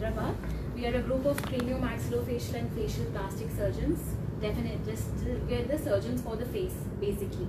Hyderabad. We are a group of craniomaxillofacial and facial plastic surgeons. Definitely, we are the surgeons for the face, basically.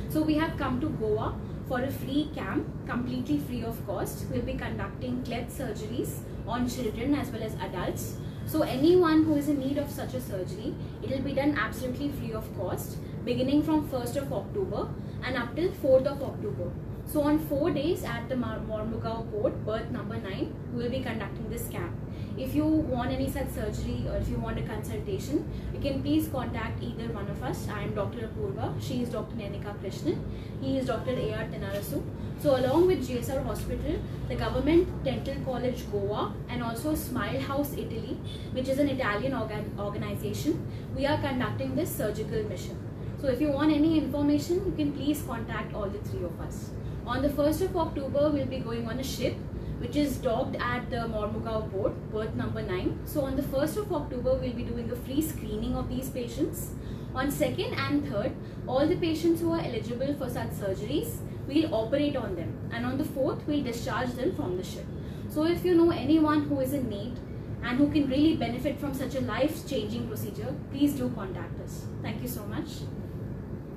So we have come to Goa for a free camp, completely free of cost. We'll be conducting cleft surgeries on children as well as adults. So anyone who is in need of such a surgery, it will be done absolutely free of cost, beginning from 1st of October and up till 4th of October. So on 4 days at the Mormugao Port, berth number 9, we will be conducting this camp. If you want any such surgery or if you want a consultation, you can please contact either one of us. I am Dr. Apurva, she is Dr. Nenika Krishnan, he is Dr. A.R. Tenarasu. So along with GSR Hospital, the Government Dental College Goa and also Smile House Italy, which is an Italian organization, we are conducting this surgical mission. So if you want any information, you can please contact all the three of us. On the 1st of October, we'll be going on a ship which is docked at the Mormugao Port, berth number 9. So on the 1st of October, we'll be doing a free screening of these patients. On 2nd and 3rd, all the patients who are eligible for such surgeries, we'll operate on them. And on the 4th, we'll discharge them from the ship. So if you know anyone who is in need and who can really benefit from such a life-changing procedure, please do contact us. Thank you so much.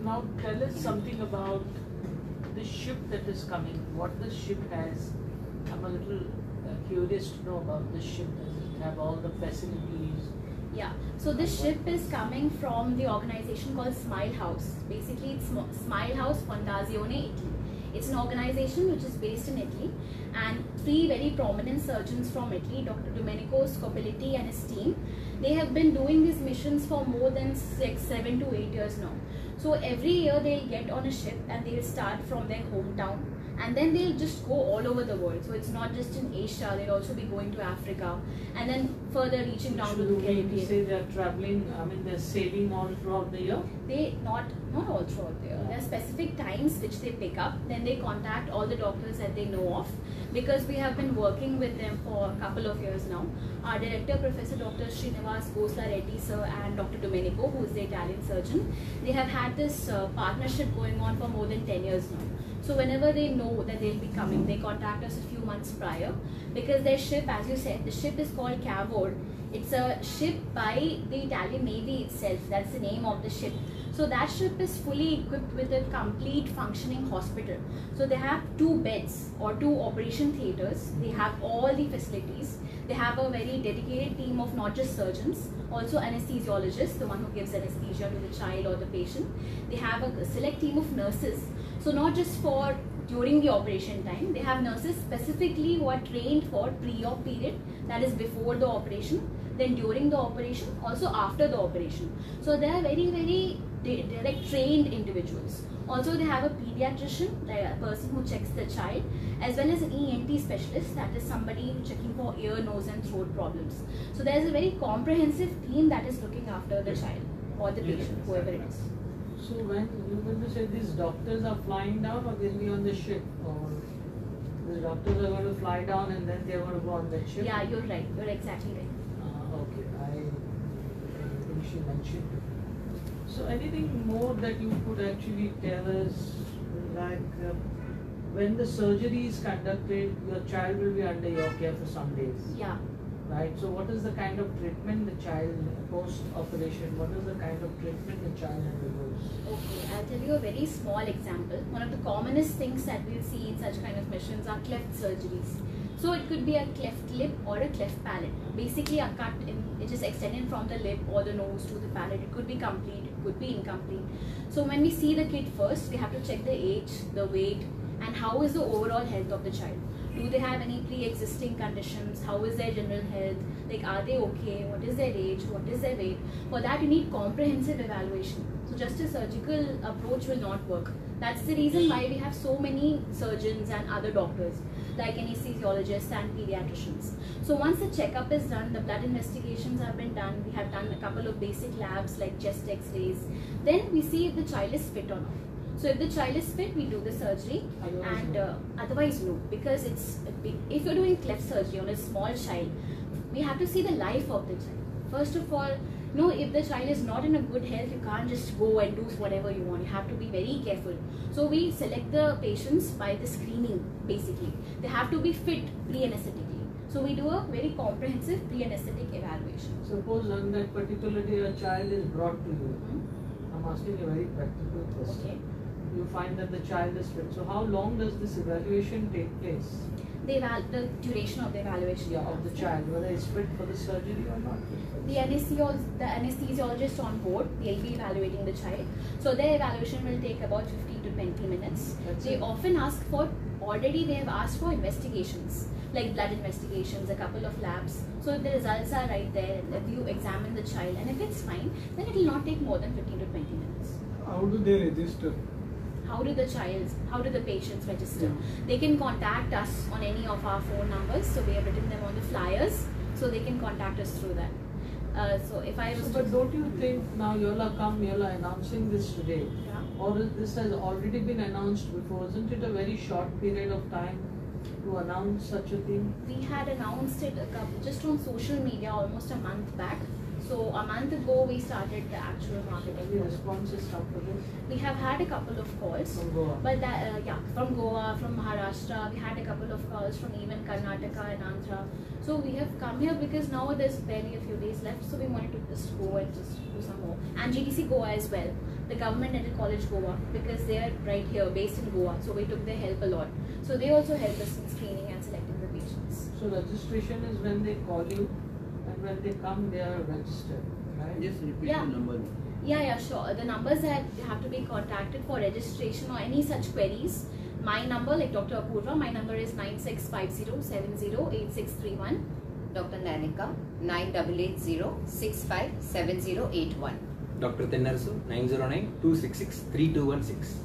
Now tell us something about the ship that is coming, what the ship has. I'm a little curious to know about this ship. Does it have all the facilities? Yeah, so this ship is coming from the organization called Smile House. Basically, it's Smile House Fondazione Italy. It's an organization which is based in Italy, and three very prominent surgeons from Italy, Dr. Domenico Scopelliti and his team, they have been doing these missions for more than 7 to 8 years now. So every year they'll get on a ship and they'll start from their hometown and then they'll just go all over the world. So it's not just in Asia, they'll also be going to Africa and then further reaching down to the Caribbean. You say they're traveling, I mean they're sailing all throughout the year? They not all throughout the year. There are specific times which they pick up, then they contact all the doctors that they know of, because we have been working with them for a couple of years now. Our director, Professor Dr. Srinivas Gosla Reddy sir and Dr. Domenico, who is the Italian surgeon, they have had this partnership going on for more than 10 years now. So whenever they know that they'll be coming, they contact us a few months prior, because their ship, as you said, the ship is called Cavour. It's a ship by the Italian Navy itself. That's the name of the ship. So that ship is fully equipped with a complete functioning hospital. So they have 2 beds or 2 operation theatres. They have all the facilities. They have a very dedicated team of not just surgeons, also anesthesiologists, the one who gives anesthesia to the child or the patient. They have a select team of nurses. So not just for during the operation time, they have nurses specifically who are trained for pre-op period, that is before the operation, then during the operation, also after the operation. So they are very, very direct trained individuals. Also they have a pediatrician, a person who checks the child, as well as an ENT specialist, that is somebody checking for ear, nose and throat problems. So there is a very comprehensive team that is looking after the child or the patient, whoever it is. So when you're going to say these doctors are flying down or they'll be on the ship, or the doctors are going to fly down and then they're going to go on that ship? Yeah, you're right. You're exactly right. Okay, I think she mentioned. So anything more that you could actually tell us, like when the surgery is conducted, your child will be under your care for some days. Yeah. Right, so what is the kind of treatment the child post-operation, what is the kind of treatment the child undergoes? Okay, I'll tell you a very small example. One of the commonest things that we'll see in such kind of missions are cleft surgeries. So it could be a cleft lip or a cleft palate. Basically a cut which is extended from the lip or the nose to the palate. It could be complete, it could be incomplete. So when we see the kid first, we have to check the age, the weight, and how is the overall health of the child. Do they have any pre-existing conditions? How is their general health? Like, are they okay? What is their age? What is their weight? For that, you need comprehensive evaluation. So just a surgical approach will not work. That's the reason why we have so many surgeons and other doctors, like anesthesiologists and pediatricians. So once the checkup is done, the blood investigations have been done, we have done a couple of basic labs like chest x-rays, then we see if the child is fit or not. So if the child is fit, we do the surgery, and otherwise no, because if you're doing cleft surgery on a small child, we have to see the life of the child. First of all, if the child is not in a good health, you can't just go and do whatever you want. You have to be very careful. So we select the patients by the screening, basically. They have to be fit pre-anesthetically. So we do a very comprehensive pre-anesthetic evaluation. Suppose on that particular day a child is brought to you. I'm asking a very practical question. Okay. You find that the child is fit. So how long does this evaluation take place? The duration of the evaluation. Yeah, of the child, whether it's fit for the surgery or not fit for The anesthesiologist on board, they'll be evaluating the child. So their evaluation will take about 15 to 20 minutes. They often ask for, already they have asked for investigations, like blood investigations, a couple of labs. So if the results are right there, if you examine the child and if it's fine, then it will not take more than 15 to 20 minutes. How do they register? How do the patients register? Yeah. They can contact us on any of our phone numbers. So we have written them on the flyers, so they can contact us through that. So if I was but don't you think now you all are announcing this today? Yeah. Or this has already been announced before? Isn't it a very short period of time to announce such a thing? We had announced it just on social media almost a month back. So a month ago we started the actual marketing. Any responses after this? We have had a couple of calls. From Goa? But that, from Goa, from Maharashtra, we had a couple of calls from even Karnataka and Andhra. So we have come here because now there's barely a few days left, so we wanted to just go and just do some more. And GDC Goa as well, the Government Dental College Goa, because they are right here, based in Goa, so we took their help a lot. So they also help us in screening and selecting the patients. So registration is when they call you, and when they come they are registered, right? Just repeat Yeah. the number. Yeah, sure. The numbers that have to be contacted for registration or any such queries. My number, like Dr. Apurva, my number is 9650708631. Dr. Nanika 9880657081. Dr. Tennarasu 909-266-3216.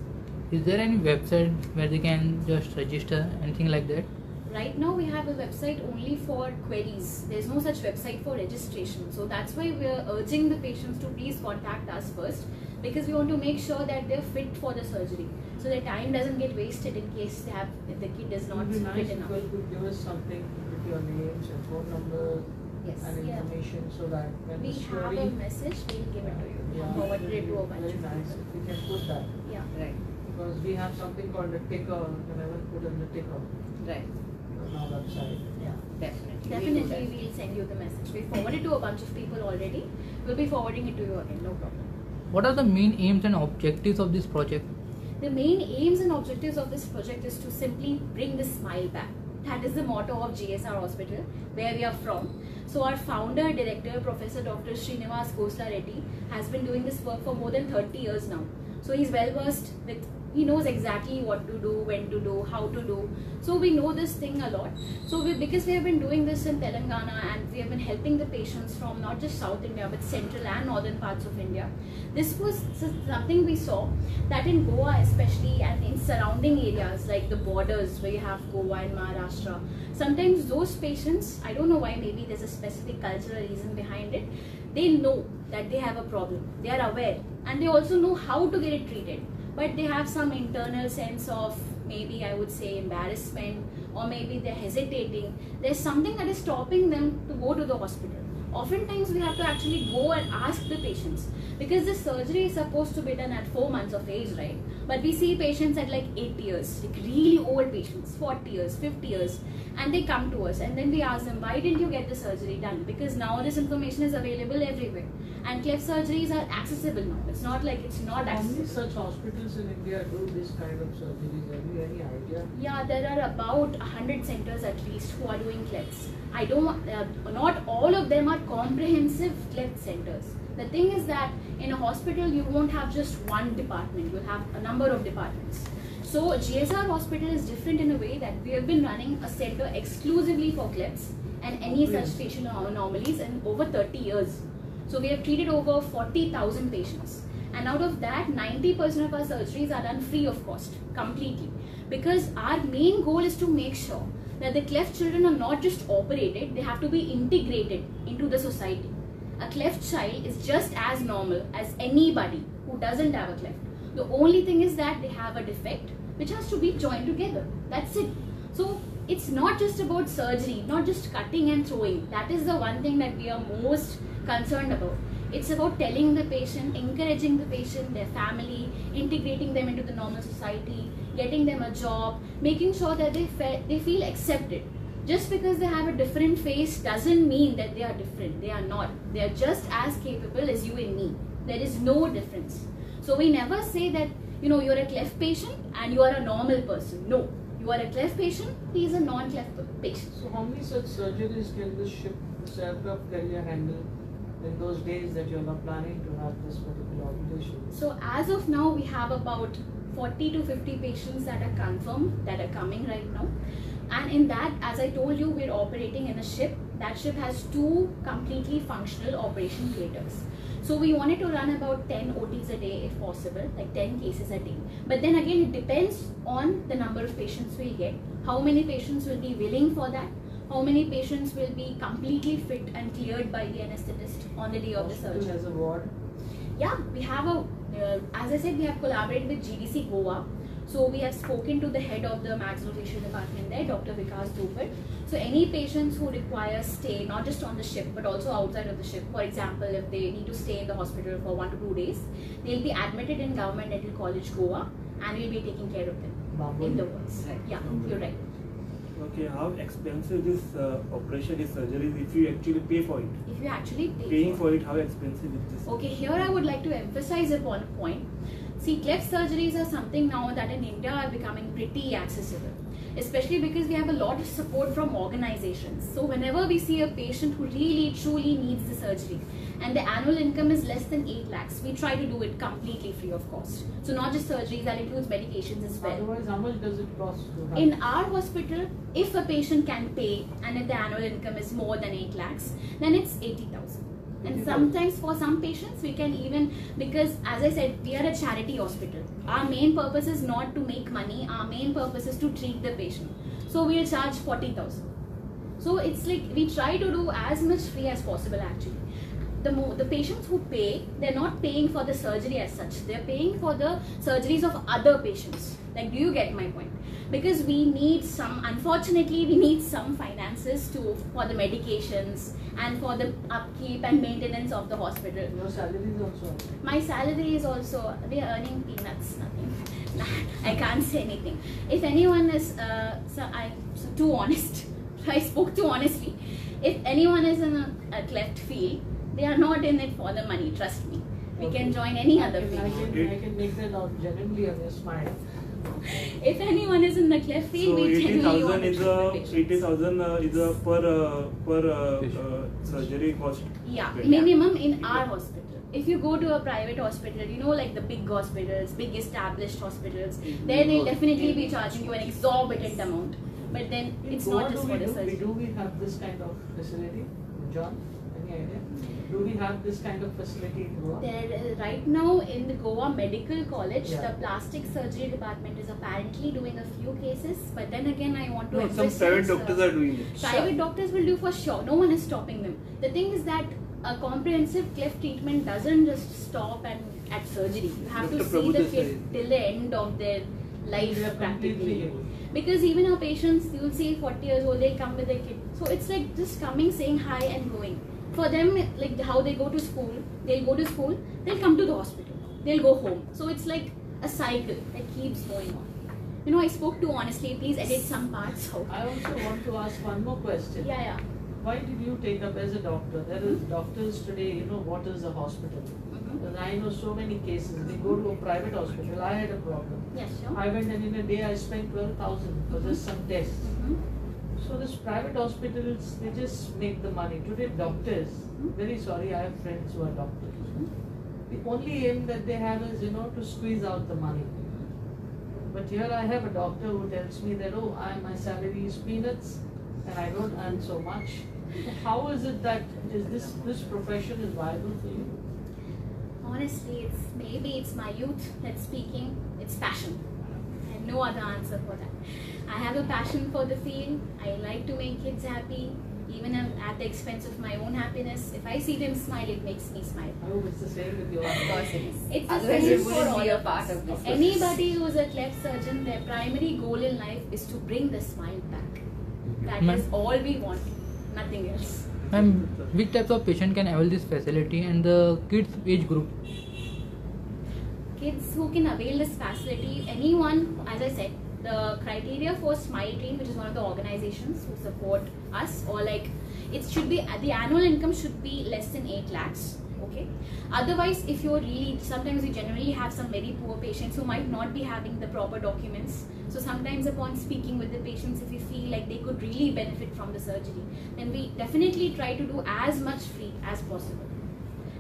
Is there any website where they can just register, anything like that? Right now we have a website only for queries. There's no such website for registration. So that's why we're urging the patients to please contact us first, because we want to make sure that they're fit for the surgery. So their time doesn't get wasted in case if the kid is It not would be nice fit if enough. you could give us something with your names and phone number Yes. and Yeah. information so that when We the have story... a message, we'll give it to you. Yeah, Forwarded it to a bunch very of nice if people. we can put that. Yeah. Right. Because we have something called a ticker, and I will put in the ticker Right. on our website. Yeah. Definitely. Definitely we'll send you the message. We forwarded to a bunch of people already. We'll be forwarding it to you again, no problem. What are the main aims and objectives of this project? The main aims and objectives of this project is to simply bring the smile back. That is the motto of GSR Hospital, where we are from. So our founder, director, Professor Dr. Srinivas Khosla Reddy has been doing this work for more than 30 years now. So he's well versed with, he knows exactly what to do, when to do, how to do. So we know this thing a lot. So because we have been doing this in Telangana and we have been helping the patients from not just South India but central and northern parts of India, this was something we saw that in Goa especially and in surrounding areas like the borders where you have Goa and Maharashtra, sometimes those patients, I don't know why, maybe there's a specific cultural reason behind it, they know that they have a problem, they are aware and they also know how to get it treated, but they have some internal sense of, maybe I would say, embarrassment, or maybe they're hesitating. There's something that is stopping them to go to the hospital. Oftentimes we have to actually go and ask the patients, because the surgery is supposed to be done at 4 months of age, right? But we see patients at like 8 years, like really old patients, 40 years, 50 years, and they come to us and then we ask them, why didn't you get the surgery done? Because now this information is available everywhere and cleft surgeries are accessible now. It's not like it's not How many accessible. such hospitals in India do this kind of surgeries? Have you any idea? Yeah, there are about 100 centers at least who are doing clefts. I don't, not all of them are comprehensive cleft centers. The thing is that in a hospital you won't have just one department, you'll have a number of departments. So GSR Hospital is different in a way that we have been running a center exclusively for clefts and any such facial anomalies in over 30 years. So we have treated over 40,000 patients. And out of that, 90% of our surgeries are done free of cost, completely. Because our main goal is to make sure that the cleft children are not just operated, they have to be integrated into the society. A cleft child is just as normal as anybody who doesn't have a cleft. The only thing is that they have a defect which has to be joined together. That's it. So it's not just about surgery, not just cutting and throwing. That is the one thing that we are most concerned about. It's about telling the patient, encouraging the patient, their family, integrating them into the normal society, getting them a job, making sure that they feel accepted. Just because they have a different face doesn't mean that they are different. They are not. They are just as capable as you and me. There is no difference. So we never say that, you're a cleft patient and you are a normal person. No. You are a cleft patient, he is a non-cleft patient. So how many such surgeries can this ship, this aircraft carrier handle in those days that you're not planning to have this particular operation? So as of now, we have about 40 to 50 patients that are confirmed, that are coming right now. And in that, as I told you, we're operating in a ship. That ship has 2 completely functional operation theaters. So we wanted to run about 10 OTs a day if possible, like 10 cases a day. But then again, it depends on the number of patients we'll get, how many patients will be willing for that, how many patients will be completely fit and cleared by the anesthetist on the day of the surgery. Hospital has a ward? Yeah, we have as I said, we have collaborated with GDC Goa. So we have spoken to the head of the maxillofacial department there, Dr. Vikas Dupar. So any patients who require stay, not just on the ship, but also outside of the ship, for example, if they need to stay in the hospital for 1 to 2 days, they'll be admitted in Government Dental College Goa and we'll be taking care of them in the wards. Right. Yeah, you're right. Okay, how expensive this operation, this surgery is if you actually pay for it? If you actually Paying for it, how expensive is this? Okay, here I would like to emphasize upon a point. See, cleft surgeries are something now that in India are becoming pretty accessible, especially because we have a lot of support from organizations. So whenever we see a patient who really truly needs the surgery and the annual income is less than 8 lakhs, we try to do it completely free of cost. So not just surgeries, that includes medications as well. Otherwise, how much does it cost to have? In our hospital, if a patient can pay and if the annual income is more than 8 lakhs, then it's 80,000. And sometimes for some patients, we can even, because as I said, we are a charity hospital. Our main purpose is not to make money. Our main purpose is to treat the patient. So we'll charge 40,000. So it's like we try to do as much free as possible actually. The patients who pay, they're not paying for the surgery as such. They're paying for the surgeries of other patients. Like, do you get my point? Because we need unfortunately, we need some finances for the medications and for the upkeep and maintenance of the hospital. Your salary is also? My salary is also, we are earning peanuts, nothing. I can't say anything. If anyone is, too honest, I spoke too honestly. If anyone is in a cleft field, they are not in it for the money, trust me. We can join any other field. I can make that out genuinely on your smile. If anyone is in the cleft field, So we genuinely want 80,000 to treat the patients. 80,000 is a per surgery cost. Yeah, minimum in our hospital. If you go to a private hospital, like the big hospitals, big established hospitals, there they'll definitely be charging you an exorbitant amount. But then it's not just for the surgery. Do we have this kind of facility? John, any idea? Do we have this kind of facility in Goa? Right now in the Goa Medical College, Yeah. the plastic surgery department is apparently doing a few cases. But then again, I want to No, some emphasize, private doctors are doing it. Private doctors will do for sure. No one is stopping them. The thing is that a comprehensive cleft treatment doesn't just stop at surgery. You have to Dr. see the Prabhu kid Desai. till the end of their life They are completely practically. healed. Because even our patients, you'll see 40 years old, they'll come with their kid. So it's like just coming, saying hi and going. For them, like how they go to school, they'll go to school, they'll come to the hospital, they'll go home. So it's like a cycle that keeps going on. I spoke too honestly, please edit some parts out. I also want to ask one more question. Yeah. Why did you take up as a doctor? There is doctors today, what is a hospital? Because I know so many cases. They go to a private hospital. I had a problem. Yes, sure. I went and in a day I spent 12,000 for just some tests. So this private hospitals, they just make the money. Today doctors, very sorry, I have friends who are doctors. The only aim that they have is, to squeeze out the money. But here I have a doctor who tells me that, my salary is peanuts and I don't earn so much. How is it that this profession is viable for you? Honestly, maybe it's my youth that's speaking. It's passion. I have no other answer for that. I have a passion for the field. I like to make kids happy, even at the expense of my own happiness. If I see them smile, it makes me smile. I hope it's the same with you. Of course it is. It's the Otherwise same it for wouldn't all be a of part us. of this. Anybody who's a cleft surgeon, their primary goal in life is to bring the smile back. That Ma'am. is all we want, nothing else. Ma'am, which types of patient can avail this facility and the kids age group? Kids who can avail this facility, anyone, as I said, the criteria for Smile Train, which is one of the organizations who support us, or like it should be the annual income should be less than 8 lakhs. Okay. Otherwise, if you're really, sometimes we generally have some very poor patients who might not be having the proper documents. So sometimes upon speaking with the patients, if we feel like they could really benefit from the surgery, then we definitely try to do as much free as possible.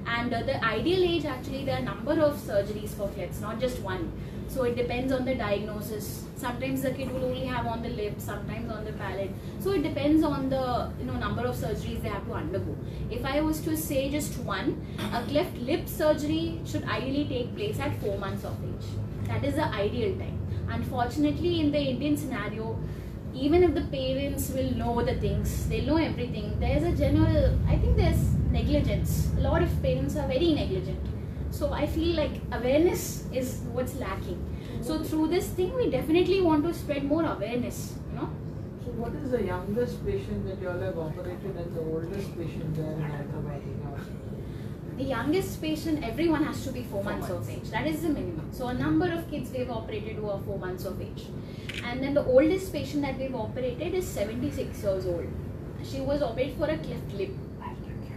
And the ideal age, actually, there are a number of surgeries for clefts, not just one. So it depends on the diagnosis. Sometimes the kid will only have on the lip, sometimes on the palate. So it depends on the number of surgeries they have to undergo. If I was to say just one, a cleft lip surgery should ideally take place at 4 months of age. That is the ideal time. Unfortunately, in the Indian scenario, even if the parents will know the things, they'll know everything, there's a general, I think there's negligence. A lot of parents are very negligent. So I feel like awareness is what's lacking. So through this thing, we definitely want to spread more awareness, So what is the youngest patient that you all have operated and the oldest patient there in Hyderabad? The youngest patient, everyone has to be 4 months of age. That is the minimum. So a number of kids we've operated who are 4 months of age. And then the oldest patient that we've operated is 76 years old. She was operated for a cleft lip.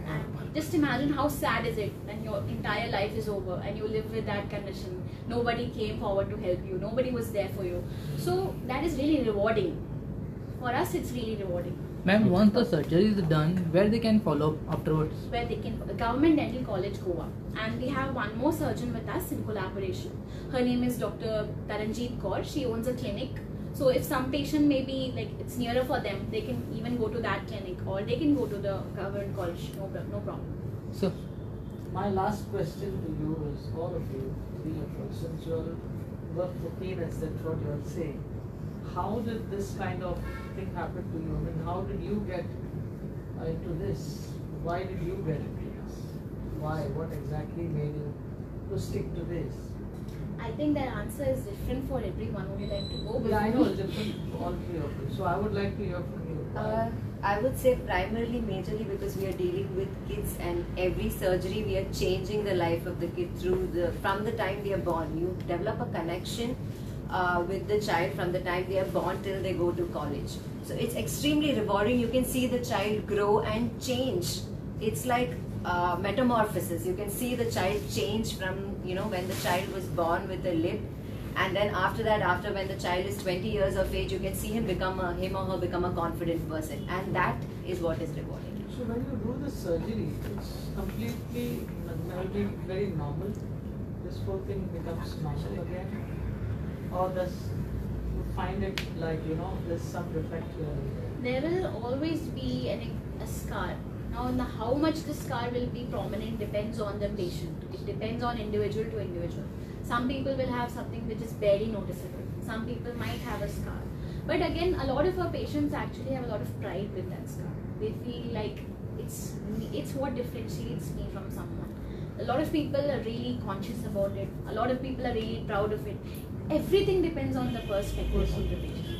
And just imagine how sad is it when your entire life is over and you live with that condition. Nobody came forward to help you. Nobody was there for you. So that is really rewarding. For us, it's really rewarding. Ma'am, once the surgery is done, where they can follow up afterwards? Where they can, Government Dental College, Goa. And we have one more surgeon with us in collaboration. Her name is Dr. Taranjeet Kaur. She owns a clinic. So if some patient maybe like it's nearer for them, they can even go to that clinic, or they can go to the government college. No problem. So, my last question to you is, all of you, three of you, since you all work for peanuts, that's what you are saying. How did this kind of thing happen to you? I mean, how did you get into this? Why did you get into this? Why? What exactly made you to stick to this? I think that answer is different for everyone. Would you like to go? Yeah, I know it's different for all three of you. So I would like to hear from you. Why? I would say primarily, majorly because we are dealing with kids, and every surgery we are changing the life of the kid from the time they are born. You develop a connection with the child from the time they are born till they go to college. So it's extremely rewarding. You can see the child grow and change. It's like metamorphosis. You can see the child change from when the child was born with a lip, and then after that, after when the child is 20 years of age, you can see him or her become a confident person, and that is what is rewarding. So when you do the surgery, it's completely very normal. This whole thing becomes normal again, or does you find it like there's some defect here? There will always be a scar. Now, how much the scar will be prominent depends on the patient. It depends on individual to individual. Some people will have something which is barely noticeable. Some people might have a scar. But again, a lot of our patients actually have a lot of pride with that scar. They feel like it's what differentiates me from someone. A lot of people are really conscious about it. A lot of people are really proud of it. Everything depends on the perspective of the patient.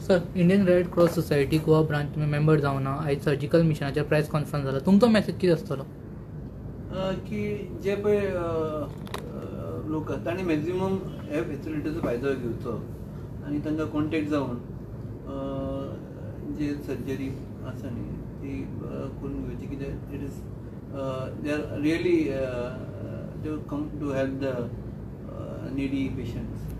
Sir Indian red cross society Goa branch में member जावन आज surgical मिशनाच्या press conference जाला तुमचो message कितें आसतलो की जे पळय लोक तांणी मॅक्झिमम ह्या फॅसिलिटीचो फायदो घेवचो आनी तांकां कॉन्टेक्ट जावन जे सर्जरी आसा न्ही ती करून घेवची कित्याक it is they are really to come to help the needy patients